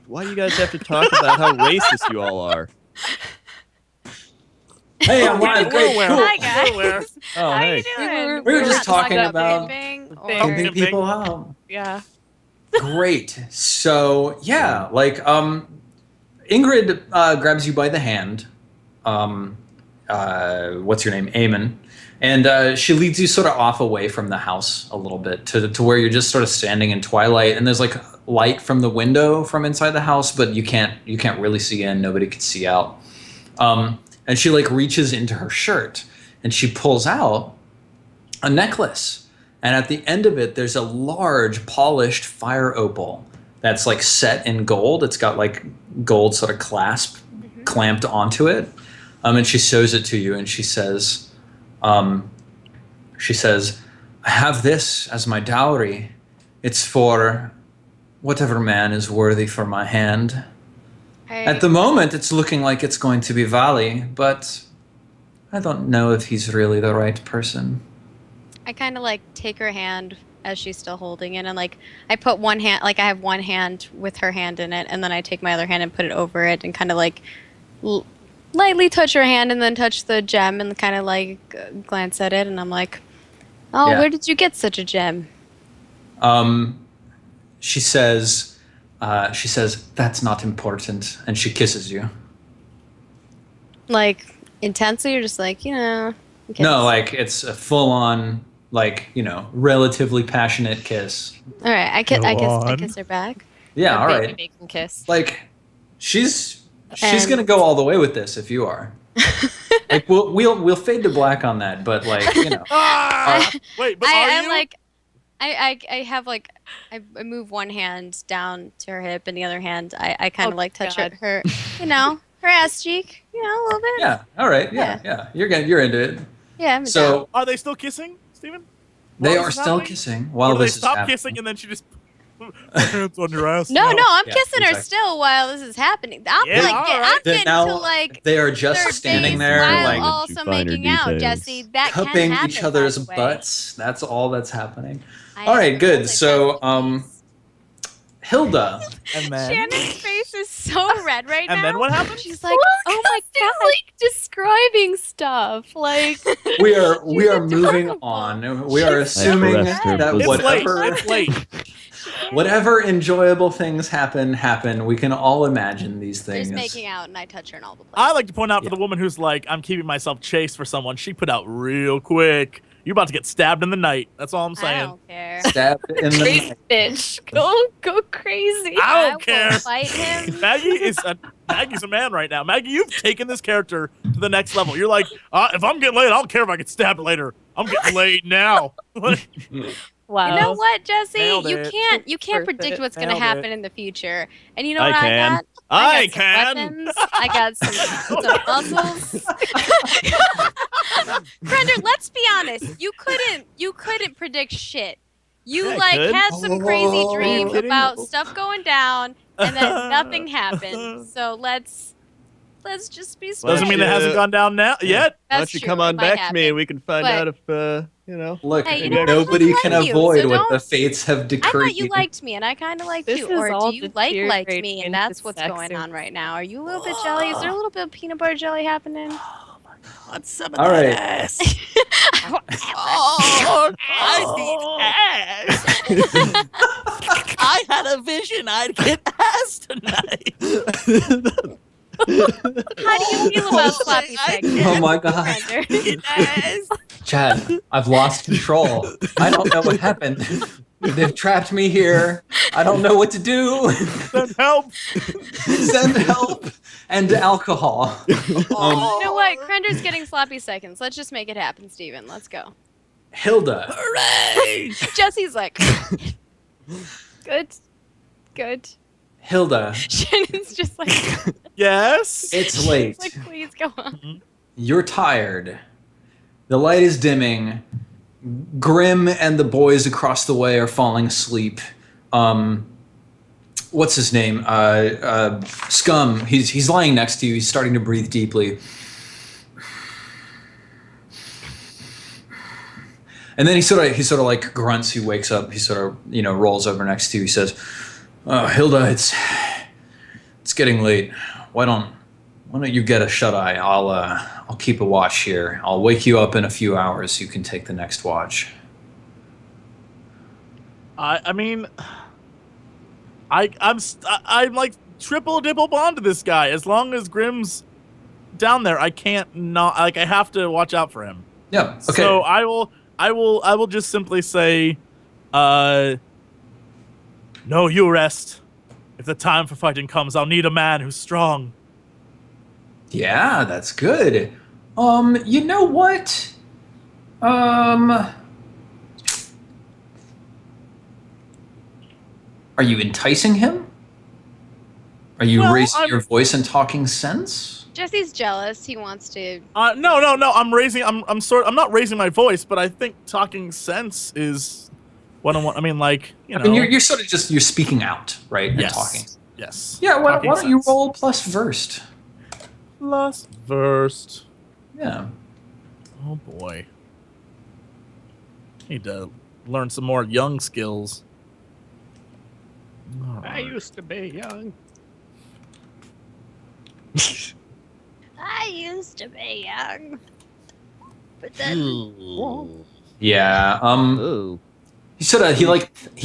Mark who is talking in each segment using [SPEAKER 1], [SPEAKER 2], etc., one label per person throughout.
[SPEAKER 1] Why do you guys have to talk about how racist you all are?
[SPEAKER 2] Hey, I'm live. Great. Cool.
[SPEAKER 3] Hi guys.
[SPEAKER 1] Oh,
[SPEAKER 3] How
[SPEAKER 1] hey.
[SPEAKER 3] you doing?
[SPEAKER 2] We were just
[SPEAKER 3] not
[SPEAKER 2] talking about
[SPEAKER 3] pimping
[SPEAKER 2] pumping people out.
[SPEAKER 3] Yeah.
[SPEAKER 2] Great. So yeah, like Ingrid grabs you by the hand. What's your name? Eamon. And she leads you sort of off away from the house a little bit to where you're just sort of standing in twilight, and there's like light from the window from inside the house, but you can't really see in. Nobody can see out. And she like reaches into her shirt and she pulls out a necklace. And at the end of it, there's a large polished fire opal that's like set in gold. It's got like gold sort of clasp clamped onto it. And she shows it to you and she says, I have this as my dowry. It's for whatever man is worthy for my hand. At the moment, it's looking like it's going to be Valley, but I don't know if he's really the right person.
[SPEAKER 4] I kind of like take her hand as she's still holding it, and like I put one hand, like I have one hand with her hand in it, and then I take my other hand and put it over it, and kind of like lightly touch her hand, and then touch the gem, and kind of like glance at it, and I'm like, "Oh, yeah. Where did you get such a gem?"
[SPEAKER 2] She says, "That's not important," and she kisses you.
[SPEAKER 4] Like intensely, or just like, you know?
[SPEAKER 2] No, like it's a full-on, like, you know, relatively passionate kiss.
[SPEAKER 4] All right, I kiss her back.
[SPEAKER 2] Yeah, all right.
[SPEAKER 3] Making kiss.
[SPEAKER 2] Like, she's gonna go all the way with this if you are. Like we'll fade to black on that, but like, you know.
[SPEAKER 5] Wait, but are you?
[SPEAKER 4] I have like I move one hand down to her hip, and the other hand I kind of like touch her, you know, her ass cheek, you know, a little bit.
[SPEAKER 2] Yeah. All right. Yeah. You're into it.
[SPEAKER 4] Yeah. I'm
[SPEAKER 2] so
[SPEAKER 4] down.
[SPEAKER 5] Are they still kissing, Steven?
[SPEAKER 2] They are still kissing while this is happening.
[SPEAKER 5] They stop kissing and then she just put her hands on your ass.
[SPEAKER 4] No, I'm kissing her still while this is happening. I'm getting to like
[SPEAKER 2] they are just standing there
[SPEAKER 4] while
[SPEAKER 2] like
[SPEAKER 4] also making out, Jesse. That can
[SPEAKER 2] cupping
[SPEAKER 4] happen,
[SPEAKER 2] each other's
[SPEAKER 4] by the way.
[SPEAKER 2] butts. That's all that's happening. All right, good. So Hilda.
[SPEAKER 5] And then
[SPEAKER 4] Shannon's face is so red right now.
[SPEAKER 5] And then what happened?
[SPEAKER 4] She's like, "Oh my god!"
[SPEAKER 3] like describing stuff. Like
[SPEAKER 2] we are moving on. We are assuming that
[SPEAKER 5] It's late.
[SPEAKER 2] Whatever enjoyable things happen. We can all imagine these things.
[SPEAKER 4] There's making out, and I touch her in all the places.
[SPEAKER 5] I like to point out for the woman who's like, I'm keeping myself chaste for someone. She put out real quick. You're about to get stabbed in the night. That's all I'm saying.
[SPEAKER 4] I don't care.
[SPEAKER 2] Stabbed in the night.
[SPEAKER 3] bitch, go crazy.
[SPEAKER 5] I don't care.
[SPEAKER 4] Will fight him.
[SPEAKER 5] Maggie's a man right now. Maggie, you've taken this character to the next level. You're like, if I'm getting laid, I don't care if I get stabbed later. I'm getting laid now.
[SPEAKER 3] Wow.
[SPEAKER 4] You know what, Jesse?
[SPEAKER 5] Nailed
[SPEAKER 4] You
[SPEAKER 5] it.
[SPEAKER 4] can't predict what's going to
[SPEAKER 5] Nailed
[SPEAKER 4] happen
[SPEAKER 5] it.
[SPEAKER 4] in the future. And you know what
[SPEAKER 1] I can.
[SPEAKER 4] I
[SPEAKER 5] I
[SPEAKER 4] got?
[SPEAKER 5] can.
[SPEAKER 4] I got some muscles. Crendor, let's be honest. You couldn't predict shit. You
[SPEAKER 5] Yeah, I could.
[SPEAKER 4] had some crazy dream
[SPEAKER 5] kidding?
[SPEAKER 4] about stuff going down, and then nothing happened. So let's just be smart.
[SPEAKER 5] Doesn't mean it hasn't gone down now yet.
[SPEAKER 1] Why
[SPEAKER 4] That's
[SPEAKER 1] don't you
[SPEAKER 4] true,
[SPEAKER 1] come
[SPEAKER 4] it
[SPEAKER 1] on
[SPEAKER 4] might
[SPEAKER 1] back to me and we can find
[SPEAKER 4] But-
[SPEAKER 1] out if, you know.
[SPEAKER 2] Look,
[SPEAKER 4] Hey, you know what?
[SPEAKER 2] nobody
[SPEAKER 4] I
[SPEAKER 2] can
[SPEAKER 4] love you,
[SPEAKER 2] avoid
[SPEAKER 4] so
[SPEAKER 2] what
[SPEAKER 4] don't-
[SPEAKER 2] the fates have
[SPEAKER 4] I
[SPEAKER 2] decreed.
[SPEAKER 4] thought you liked me, and I kind of liked
[SPEAKER 3] This
[SPEAKER 4] you.
[SPEAKER 3] is
[SPEAKER 4] Or
[SPEAKER 3] all
[SPEAKER 4] do you liked
[SPEAKER 3] deteriorating
[SPEAKER 4] me, and
[SPEAKER 3] into
[SPEAKER 4] that's what's
[SPEAKER 3] sex
[SPEAKER 4] going
[SPEAKER 3] and-
[SPEAKER 4] on right now? Are you a little bit jelly? Is there a little bit of peanut butter jelly happening?
[SPEAKER 5] On some of
[SPEAKER 2] All
[SPEAKER 5] that
[SPEAKER 2] right.
[SPEAKER 5] ass. Oh, I need ass. I had a vision I'd get ass tonight.
[SPEAKER 4] How do you feel about sloppy sex?
[SPEAKER 2] Oh my god.
[SPEAKER 4] Crendor?
[SPEAKER 5] Ass.
[SPEAKER 2] Chad, I've lost control. I don't know what happened. They've trapped me here. I don't know what to do.
[SPEAKER 5] Send help.
[SPEAKER 2] Send help and alcohol.
[SPEAKER 4] You know what? Crendor's getting sloppy seconds. Let's just make it happen, Steven. Let's go.
[SPEAKER 2] Hilda.
[SPEAKER 5] Hooray.
[SPEAKER 4] Jesse's like,
[SPEAKER 3] Good.
[SPEAKER 2] Hilda,
[SPEAKER 4] Shannon's just like,
[SPEAKER 5] Yes.
[SPEAKER 2] it's late.
[SPEAKER 4] like, please go on.
[SPEAKER 2] You're tired. The light is dimming. Grim and the boys across the way are falling asleep. What's his name? Scum. He's lying next to you. He's starting to breathe deeply. And then he sort of like grunts. He wakes up. He sort of rolls over next to you. He says, "Hilda, It's getting late. Why don't you get a shut eye? I'll keep a watch here. I'll wake you up in a few hours. You can take the next watch.
[SPEAKER 5] I mean, I'm like triple dipple bond to this guy. As long as Grimm's down there, I can't not like I have to watch out for him.
[SPEAKER 2] Yeah. Okay.
[SPEAKER 5] So I will just simply say, no, you rest. If the time for fighting comes, I'll need a man who's strong.
[SPEAKER 2] Yeah, that's good. You know what? Are you enticing him? Are you
[SPEAKER 5] Well,
[SPEAKER 2] raising
[SPEAKER 5] I'm-
[SPEAKER 2] your voice and talking sense?
[SPEAKER 4] Jesse's jealous. He wants to.
[SPEAKER 5] No. I'm not raising my voice, but I think talking sense is what I want. I mean, like, you know.
[SPEAKER 2] I mean, you're sort of you're speaking out, right? And
[SPEAKER 5] yes.
[SPEAKER 2] talking.
[SPEAKER 5] Yes.
[SPEAKER 2] Yeah, why
[SPEAKER 5] Talking
[SPEAKER 2] don't you
[SPEAKER 5] sense.
[SPEAKER 2] roll plus versed?
[SPEAKER 5] Plus versed.
[SPEAKER 2] Yeah.
[SPEAKER 5] Oh boy. Need to learn some more young skills. All
[SPEAKER 1] I
[SPEAKER 5] right.
[SPEAKER 1] used to be young.
[SPEAKER 4] I used to be young, but then
[SPEAKER 2] Yeah.
[SPEAKER 1] Oh.
[SPEAKER 2] He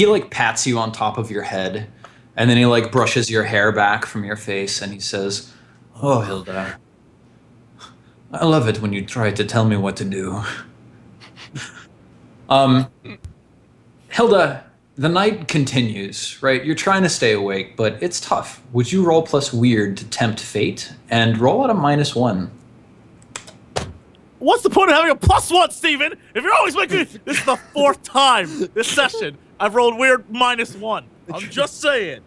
[SPEAKER 2] like pats you on top of your head, and then he like brushes your hair back from your face, and he says, "Oh, Hilda, I love it when you try to tell me what to do." Hilda, the night continues, right? You're trying to stay awake, but it's tough. Would you roll plus weird to tempt fate and roll at a -1?
[SPEAKER 5] What's the point of having a +1, Steven? If you're always making this is the 4th time this session I've rolled weird -1. I'm just saying.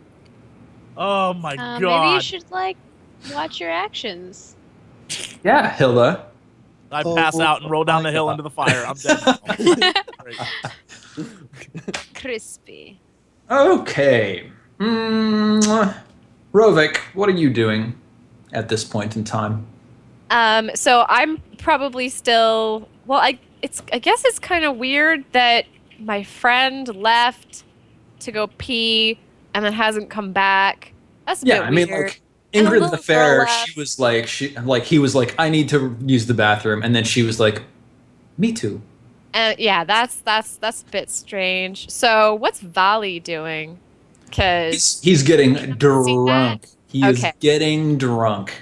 [SPEAKER 5] Oh my god.
[SPEAKER 4] maybe you should like watch your actions.
[SPEAKER 2] Yeah, Hilda.
[SPEAKER 5] I pass out and roll down the hill into the fire. I'm dead. Great.
[SPEAKER 4] Crispy.
[SPEAKER 2] Okay. Rovik, what are you doing at this point in time?
[SPEAKER 3] So I'm probably still. Well, I guess it's kind of weird that my friend left to go pee and then hasn't come back. That's a bit
[SPEAKER 2] I mean,
[SPEAKER 3] weird.
[SPEAKER 2] like
[SPEAKER 3] And a
[SPEAKER 2] Ingrid
[SPEAKER 3] little
[SPEAKER 2] the Fair,
[SPEAKER 3] girl left.
[SPEAKER 2] he was like, I need to use the bathroom, and then she was like, me too.
[SPEAKER 3] Yeah, that's a bit strange. So what's Vali doing? Because
[SPEAKER 2] He's getting
[SPEAKER 3] see that?
[SPEAKER 2] drunk. He is
[SPEAKER 3] Okay.
[SPEAKER 2] getting drunk.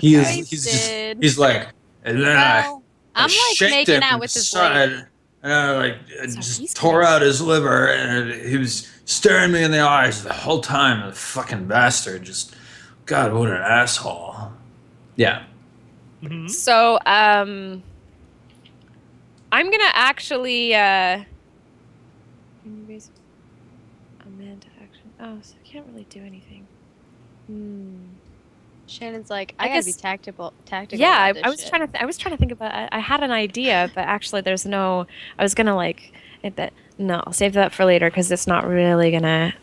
[SPEAKER 2] He is.
[SPEAKER 3] Okay.
[SPEAKER 2] He's like, and then
[SPEAKER 4] Well, I'm like
[SPEAKER 2] shanked
[SPEAKER 4] making
[SPEAKER 2] him
[SPEAKER 4] out with his
[SPEAKER 2] inside,
[SPEAKER 4] lady.
[SPEAKER 2] and I
[SPEAKER 3] So
[SPEAKER 2] just
[SPEAKER 3] he's
[SPEAKER 2] tore
[SPEAKER 3] gonna-
[SPEAKER 2] out his liver, and he was staring me in the eyes the whole time. The fucking bastard. Just, God, what an asshole. Yeah.
[SPEAKER 5] Mhm.
[SPEAKER 3] So I'm gonna actually Amanda action. Oh, so I can't really do anything.
[SPEAKER 4] Shannon's like,
[SPEAKER 3] I
[SPEAKER 4] I gotta be
[SPEAKER 3] guess-
[SPEAKER 4] tactical.
[SPEAKER 3] Yeah,
[SPEAKER 4] about
[SPEAKER 3] I was
[SPEAKER 4] this
[SPEAKER 3] trying to. I was trying to think about. I had an idea, but actually, there's no. I was gonna like. No, I'll save that for later because it's not really gonna.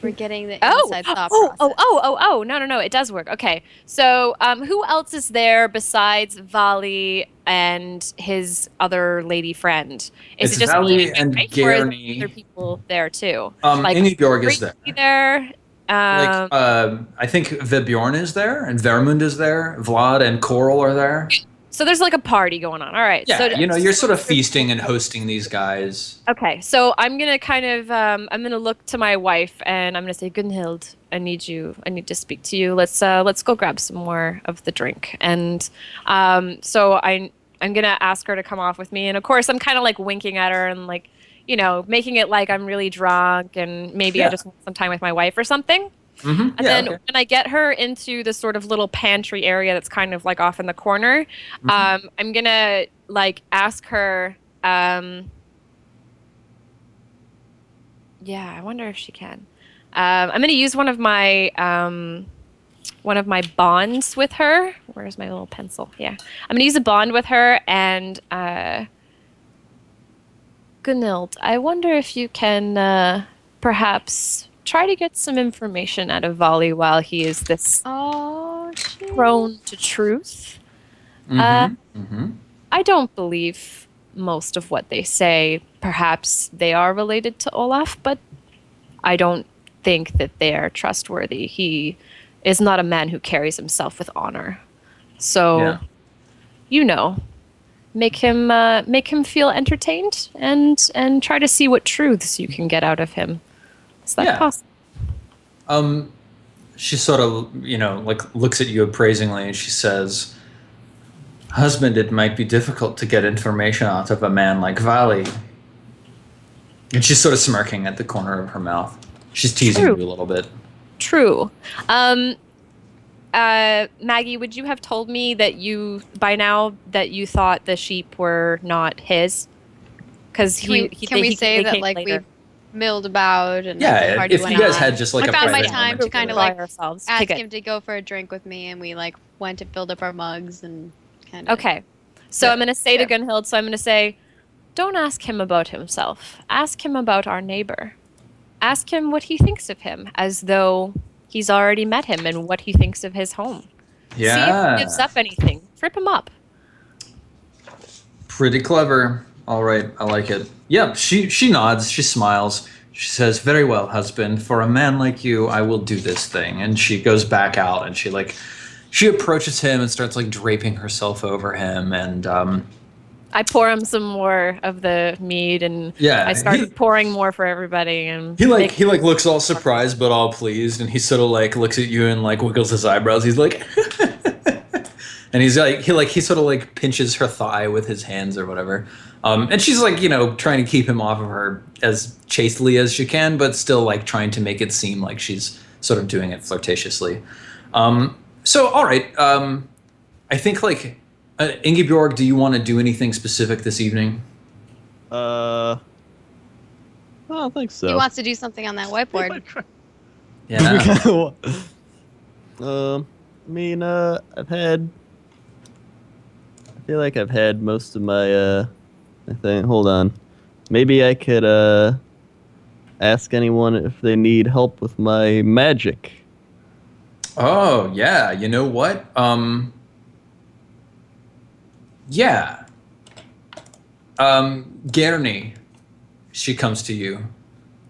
[SPEAKER 4] We're getting the
[SPEAKER 3] Oh,
[SPEAKER 4] inside thought
[SPEAKER 3] oh,
[SPEAKER 4] process.
[SPEAKER 3] oh! No! It does work. Okay, so who else is there besides Vali and his other lady friend? Is
[SPEAKER 2] It's
[SPEAKER 3] it just
[SPEAKER 2] Vali
[SPEAKER 3] me,
[SPEAKER 2] and
[SPEAKER 3] right? Or is there
[SPEAKER 2] Garni.
[SPEAKER 3] other people there too? Like,
[SPEAKER 2] Ingeborg is
[SPEAKER 3] Ricky
[SPEAKER 2] there.
[SPEAKER 3] there.
[SPEAKER 2] I think Vebjorn is there, and Vermund is there. Vlad and Coral are there.
[SPEAKER 3] So there's like a party going on. All right.
[SPEAKER 2] Yeah,
[SPEAKER 3] So
[SPEAKER 2] you're sort of feasting and hosting these guys.
[SPEAKER 3] Okay, so I'm gonna kind of I'm gonna look to my wife and I'm gonna say, Gunhild, I need to speak to you. Let's go grab some more of the drink. And so I'm gonna ask her to come off with me. And of course I'm kind of like winking at her and like, you know, making it like I'm really drunk and maybe I
[SPEAKER 2] Yeah.
[SPEAKER 3] just want some time with my wife or something.
[SPEAKER 2] Mm-hmm.
[SPEAKER 3] And then when I get her into this sort of little pantry area that's kind of like off in the corner, I'm gonna like ask her. Yeah, I wonder if she can. I'm gonna use one of my bonds with her. Where's my little pencil? Yeah, I'm gonna use a bond with her and Gunhild, I wonder if you can perhaps try to get some information out of Vali while he is this
[SPEAKER 4] Oh, shit.
[SPEAKER 3] prone to truth. I don't believe most of what they say. Perhaps they are related to Olaf, but I don't think that they are trustworthy. He is not a man who carries himself with honor. So, make him feel entertained and try to see what truths you can get out of him. Is that possible?
[SPEAKER 2] She sort of, like looks at you appraisingly and she says, "Husband, it might be difficult to get information out of a man like Valley." And she's sort of smirking at the corner of her mouth. She's teasing you a little bit.
[SPEAKER 3] True. Maggie, would you have told me that by now that you thought the sheep were not his? Because
[SPEAKER 4] can we say that like we milled about and
[SPEAKER 2] if you guys had just like
[SPEAKER 4] I
[SPEAKER 2] a
[SPEAKER 4] found my
[SPEAKER 2] private
[SPEAKER 4] time
[SPEAKER 2] moment
[SPEAKER 4] to kind of
[SPEAKER 2] together.
[SPEAKER 4] like ask him to go for a drink with me, and we like went and filled up our mugs and kind of.
[SPEAKER 3] Okay, so I'm going to say to Gunhild. So I'm going to say, don't ask him about himself. Ask him about our neighbor. Ask him what he thinks of him, as though he's already met him, and what he thinks of his home.
[SPEAKER 2] Yeah.
[SPEAKER 3] See if he gives up anything. Trip him up.
[SPEAKER 2] Pretty clever. All right, I like it. Yep, she nods, she smiles. She says, "Very well, husband. For a man like you, I will do this thing." And she goes back out and she approaches him and starts like draping herself over him, and
[SPEAKER 3] I pour him some more of the mead, and I start pouring more for everybody. And
[SPEAKER 2] he looks all surprised but all pleased, and he sort of like looks at you and like wiggles his eyebrows. He's like, and he's like he sort of like pinches her thigh with his hands or whatever. And she's like, trying to keep him off of her as chastely as she can, but still like trying to make it seem like she's sort of doing it flirtatiously. So all right, I think like. Ingeborg, do you want to do anything specific this evening?
[SPEAKER 1] I don't think so.
[SPEAKER 4] He wants to do something on that whiteboard.
[SPEAKER 2] Yeah.
[SPEAKER 1] I feel like I've had most of my, I think, hold on. Maybe I could, ask anyone if they need help with my magic.
[SPEAKER 2] Oh, yeah. You know what? Yeah. Gerney, she comes to you,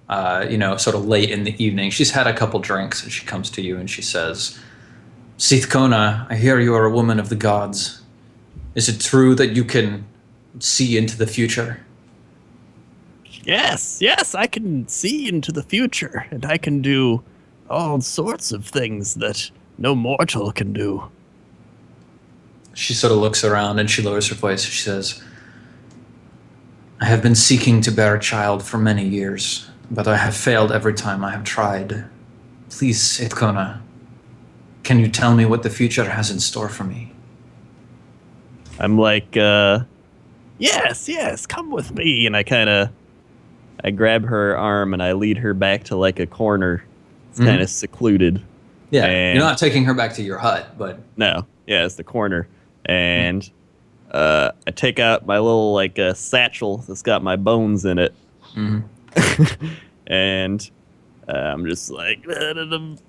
[SPEAKER 2] sort of late in the evening. She's had a couple drinks, and she comes to you and she says, "Sithkona, I hear you are a woman of the gods. Is it true that you can see into the future?"
[SPEAKER 1] Yes, I can see into the future, and I can do all sorts of things that no mortal can do.
[SPEAKER 2] She sort of looks around and she lowers her voice. She says, "I have been seeking to bear a child for many years, but I have failed every time I have tried. Please, Sithkona, can you tell me what the future has in store for me?"
[SPEAKER 1] I'm like, yes, come with me. And I grab her arm and I lead her back to like a corner. It's kind of secluded.
[SPEAKER 2] Yeah,
[SPEAKER 1] and
[SPEAKER 2] you're not taking her back to your hut, but...
[SPEAKER 1] No, yeah, it's the corner. And I take out my little like satchel that's got my bones in it. And I'm just like, and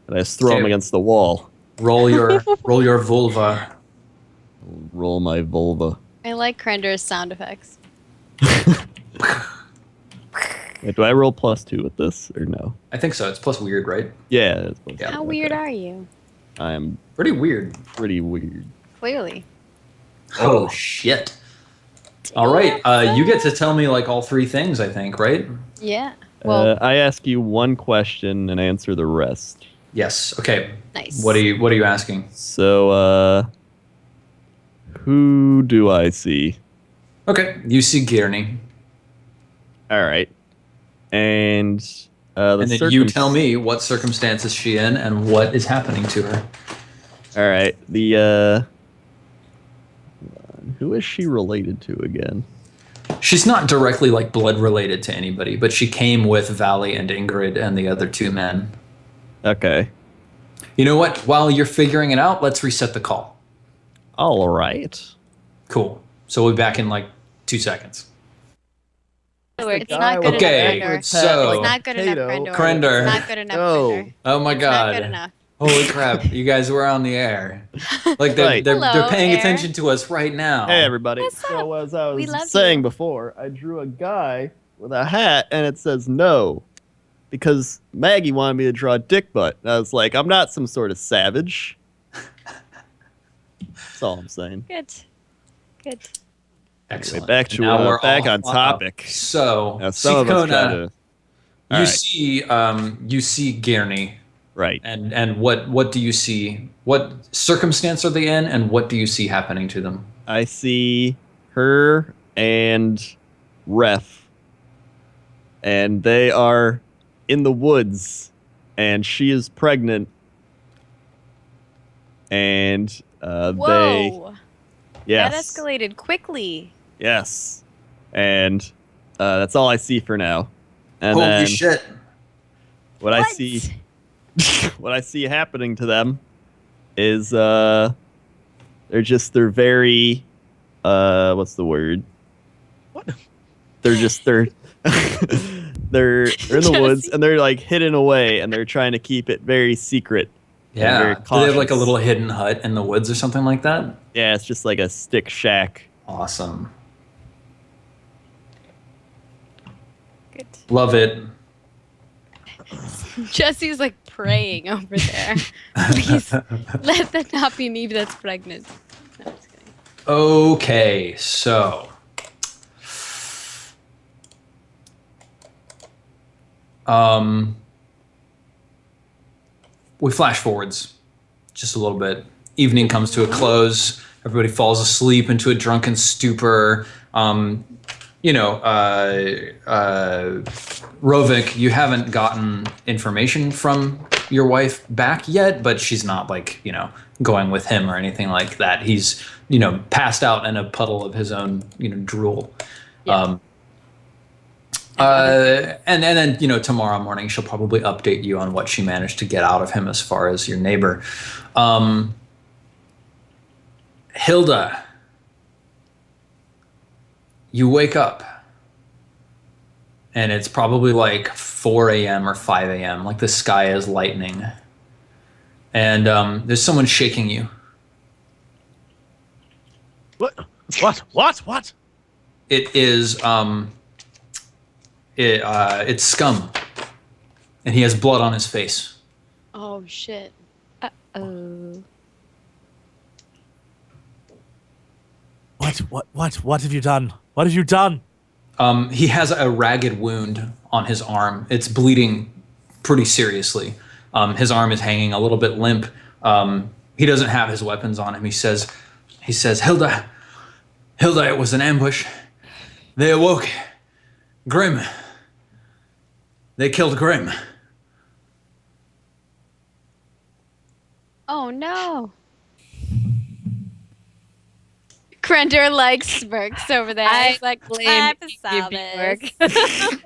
[SPEAKER 1] I just throw them against the wall.
[SPEAKER 2] Roll your vulva.
[SPEAKER 1] Roll my vulva.
[SPEAKER 4] I like Crendor's sound effects.
[SPEAKER 1] Wait, do I roll +2 with this or no?
[SPEAKER 2] I think so. It's plus weird, right?
[SPEAKER 1] Yeah. It's
[SPEAKER 2] Yeah.
[SPEAKER 4] How weird are you?
[SPEAKER 1] I'm
[SPEAKER 2] pretty weird.
[SPEAKER 1] Pretty weird.
[SPEAKER 4] Clearly.
[SPEAKER 2] Oh shit. All right. You get to tell me like all three things, I think, right?
[SPEAKER 4] Yeah. Well,
[SPEAKER 1] I ask you one question and answer the rest.
[SPEAKER 2] Yes. Okay.
[SPEAKER 4] nice.
[SPEAKER 2] What are you asking?
[SPEAKER 1] So, who do I see?
[SPEAKER 2] Okay. You see Gerney.
[SPEAKER 1] All right. And
[SPEAKER 2] and then you tell me what circumstance is she in and what is happening to her.
[SPEAKER 1] All right. The who is she related to again?
[SPEAKER 2] She's not directly like blood related to anybody, but she came with Valley and Ingrid and the other two men.
[SPEAKER 1] Okay.
[SPEAKER 2] You know what? While you're figuring it out, let's reset the call.
[SPEAKER 1] All right.
[SPEAKER 2] Cool. So we'll be back in like 2 seconds.
[SPEAKER 4] It's not good
[SPEAKER 2] Okay,
[SPEAKER 4] enough, Crendor.
[SPEAKER 2] so-
[SPEAKER 4] It's not good enough, Crendor.
[SPEAKER 2] Crendor.
[SPEAKER 4] It's not good enough,
[SPEAKER 1] No.
[SPEAKER 4] Crendor.
[SPEAKER 2] Oh my
[SPEAKER 4] It's
[SPEAKER 2] god.
[SPEAKER 4] not good enough.
[SPEAKER 2] Holy crap. You guys were on the air. Like they're,
[SPEAKER 1] Right.
[SPEAKER 2] they're,
[SPEAKER 4] Hello,
[SPEAKER 2] they're paying
[SPEAKER 4] air.
[SPEAKER 2] attention to us right now.
[SPEAKER 1] Hey, everybody.
[SPEAKER 4] What's
[SPEAKER 1] So, as I
[SPEAKER 4] We love
[SPEAKER 1] was saying
[SPEAKER 4] you.
[SPEAKER 1] before, I drew a guy with a hat, and it says no. because Maggie wanted me to draw a dick butt. And I was like, I'm not some sort of savage. That's all I'm saying.
[SPEAKER 4] Good.
[SPEAKER 2] Excellent.
[SPEAKER 1] Back to
[SPEAKER 2] Now we're
[SPEAKER 1] back
[SPEAKER 2] all
[SPEAKER 1] on
[SPEAKER 2] caught
[SPEAKER 1] topic.
[SPEAKER 2] up. So,
[SPEAKER 1] Now, some of us try
[SPEAKER 2] Sikona,
[SPEAKER 1] to.
[SPEAKER 2] you
[SPEAKER 1] Alright.
[SPEAKER 2] see Gurney,
[SPEAKER 1] Right.
[SPEAKER 2] and what do you see? What circumstance are they in, and what do you see happening to them?
[SPEAKER 1] I see her and Ref, and they are in the woods, and she is pregnant, and they
[SPEAKER 4] Whoa.
[SPEAKER 1] yes,
[SPEAKER 4] That escalated quickly.
[SPEAKER 1] yes, and that's all I see for now. And
[SPEAKER 2] Holy
[SPEAKER 1] then
[SPEAKER 2] shit!
[SPEAKER 1] what I see, what I see happening to them is they're very what's the word?
[SPEAKER 5] What?
[SPEAKER 1] They're they're in the woods and they're like hidden away and they're trying to keep it very secret. and very
[SPEAKER 2] Yeah, do they have like a
[SPEAKER 1] cautious.
[SPEAKER 2] little hidden hut in the woods or something like that?
[SPEAKER 1] Yeah, it's just like a stick shack.
[SPEAKER 2] Awesome,
[SPEAKER 4] Good.
[SPEAKER 2] love it.
[SPEAKER 4] Jesse's like praying over there. Please let that not be me that's pregnant. No, I'm just kidding.
[SPEAKER 2] Okay, so we flash forwards just a little bit. Evening comes to a close. Everybody falls asleep into a drunken stupor. Rovik, you haven't gotten information from your wife back yet, but she's not like, going with him or anything like that. He's, passed out in a puddle of his own, drool.
[SPEAKER 4] Yeah.
[SPEAKER 2] And then, tomorrow morning she'll probably update you on what she managed to get out of him as far as your neighbor. Hilda, you wake up and it's probably like 4 a.m. or 5 a.m. Like the sky is lightening. And there's someone shaking you.
[SPEAKER 5] What?
[SPEAKER 2] It is it's Scum. And he has blood on his face.
[SPEAKER 4] Oh shit.
[SPEAKER 3] Oh.
[SPEAKER 5] What have you done? What have you done?
[SPEAKER 2] He has a ragged wound on his arm. It's bleeding pretty seriously. His arm is hanging a little bit limp. He doesn't have his weapons on him. He says, Hilda, it was an ambush. They awoke. Grim. They killed Grim.
[SPEAKER 4] Oh no. Crendor like smirks over there.
[SPEAKER 3] I
[SPEAKER 4] He's like,
[SPEAKER 3] blame
[SPEAKER 4] I
[SPEAKER 3] you,
[SPEAKER 4] saw
[SPEAKER 3] Bjork.
[SPEAKER 4] this.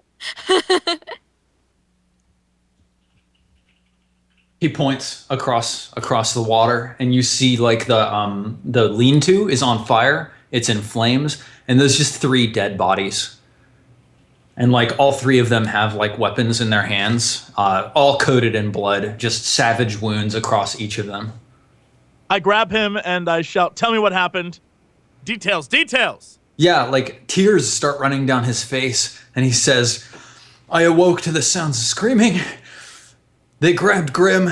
[SPEAKER 2] He points across the water, and you see like the lean-to is on fire. It's in flames, and there's just 3 dead bodies. And like all 3 of them have like weapons in their hands, all coated in blood, just savage wounds across each of them.
[SPEAKER 5] I grab him and I shout, "Tell me what happened. Details."
[SPEAKER 2] Yeah, like tears start running down his face, and he says, I awoke to the sounds of screaming. They grabbed Grim,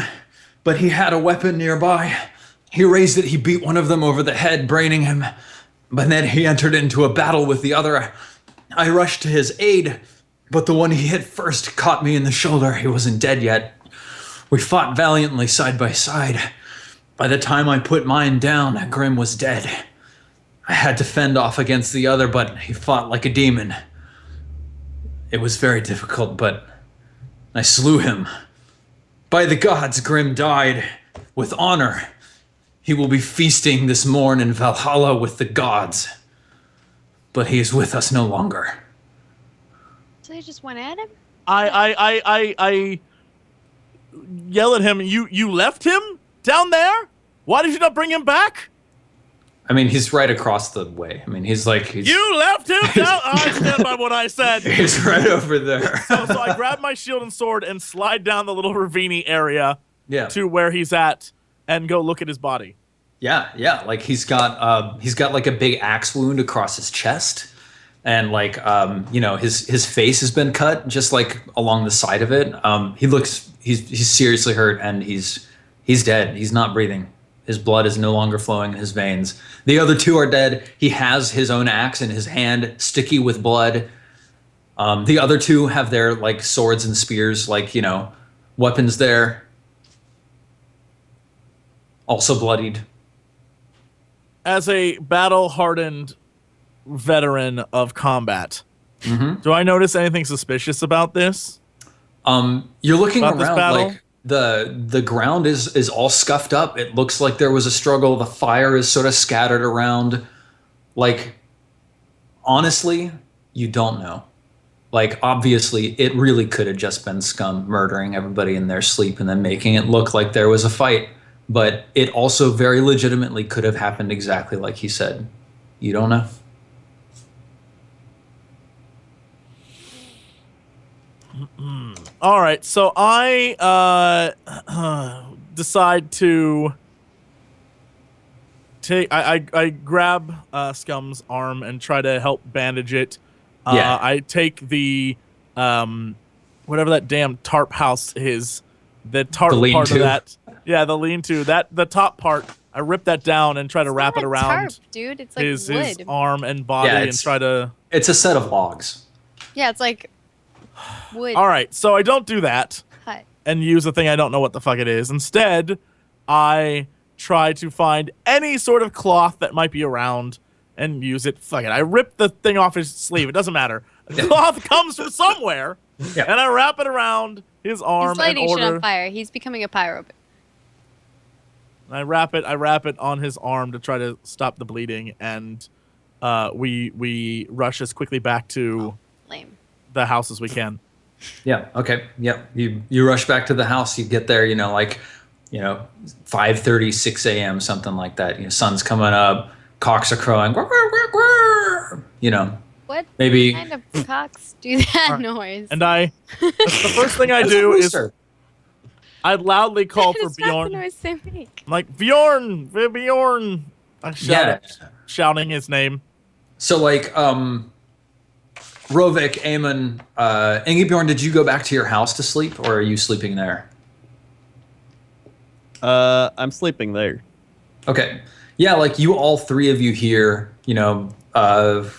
[SPEAKER 2] but he had a weapon nearby. He raised it, he beat one of them over the head, braining him. But then he entered into a battle with the other. I rushed to his aid, but the one he hit first caught me in the shoulder. He wasn't dead yet. We fought valiantly side by side. By the time I put mine down, Grim was dead. I had to fend off against the other, but he fought like a demon. It was very difficult, but I slew him. By the gods, Grim died with honor. He will be feasting this morn in Valhalla with the gods. But he is with us no longer.
[SPEAKER 4] So they just went at him?
[SPEAKER 5] I yell at him. You left him down there? Why did you not bring him back?
[SPEAKER 2] I mean, he's right across the way. I mean, he's
[SPEAKER 5] You left him down. I stand by what I said.
[SPEAKER 2] he's right over there.
[SPEAKER 5] So I grab my shield and sword and slide down the little ravine area
[SPEAKER 2] Yeah.
[SPEAKER 5] to where he's at and go look at his body.
[SPEAKER 2] Yeah. Like he's got like a big axe wound across his chest, and like his face has been cut just like along the side of it. He's seriously hurt, and he's dead. He's not breathing. His blood is no longer flowing in his veins. The other two are dead. He has his own axe in his hand, sticky with blood. The other two have their like swords and spears, like, weapons there. Also bloodied.
[SPEAKER 5] As a battle-hardened veteran of combat, do I notice anything suspicious about this?
[SPEAKER 2] You're looking
[SPEAKER 5] About this
[SPEAKER 2] around,
[SPEAKER 5] battle?
[SPEAKER 2] like the ground is all scuffed up. It looks like there was a struggle. The fire is sort of scattered around. Like, honestly, you don't know. Like, obviously, it really could have just been scum murdering everybody in their sleep and then making it look like there was a fight. But it also very legitimately could have happened exactly like he said. You don't know.
[SPEAKER 5] All right, so I decide to take. I grab Scum's arm and try to help bandage it.
[SPEAKER 2] Yeah.
[SPEAKER 5] I take the whatever that damn tarp house is, the tarp
[SPEAKER 2] The
[SPEAKER 5] part of
[SPEAKER 2] lean-to.
[SPEAKER 5] that. Yeah, the lean-to. The top part. I rip that down and try to wrap
[SPEAKER 4] It's
[SPEAKER 5] it
[SPEAKER 4] not a
[SPEAKER 5] around
[SPEAKER 4] tarp, dude. It's like
[SPEAKER 5] his
[SPEAKER 4] wood.
[SPEAKER 5] arm and body
[SPEAKER 2] Yeah,
[SPEAKER 5] and try to.
[SPEAKER 2] It's a set of logs.
[SPEAKER 4] Yeah, it's like wood
[SPEAKER 5] All right, so I don't do that
[SPEAKER 4] cut.
[SPEAKER 5] and use a thing I don't know what the fuck it is. Instead, I try to find any sort of cloth that might be around and use it. Fuck it. I rip the thing off his sleeve. It doesn't matter. The cloth comes from somewhere,
[SPEAKER 2] Yeah.
[SPEAKER 5] and I wrap it around his arm
[SPEAKER 4] He's
[SPEAKER 5] and
[SPEAKER 4] lighting shit
[SPEAKER 5] order.
[SPEAKER 4] on fire. He's becoming a pyro.
[SPEAKER 5] I wrap it on his arm to try to stop the bleeding, and we rush as quickly back to
[SPEAKER 4] Lame.
[SPEAKER 5] the house as we can.
[SPEAKER 2] Yeah. Okay. Yeah. You rush back to the house. You get there. 5:30, 6 a.m. something like that. Sun's coming up. Cocks are crowing. Quack, quack, quack, quack.
[SPEAKER 4] What
[SPEAKER 2] Maybe.
[SPEAKER 4] kind of cocks do that
[SPEAKER 5] Alright.
[SPEAKER 4] noise?
[SPEAKER 5] And the first thing I
[SPEAKER 2] That's a
[SPEAKER 5] do is
[SPEAKER 2] rooster.
[SPEAKER 5] I loudly call for
[SPEAKER 4] It's not
[SPEAKER 5] Bjorn.
[SPEAKER 4] the noise they make.
[SPEAKER 5] I'm like, Bjorn, Bjorn. I shout it, shouting his name.
[SPEAKER 2] So like, Rovik, Eamon, Ingebjorn, did you go back to your house to sleep, or are you sleeping there?
[SPEAKER 1] I'm sleeping there.
[SPEAKER 2] Okay. Yeah, like all three of you hear, Hilda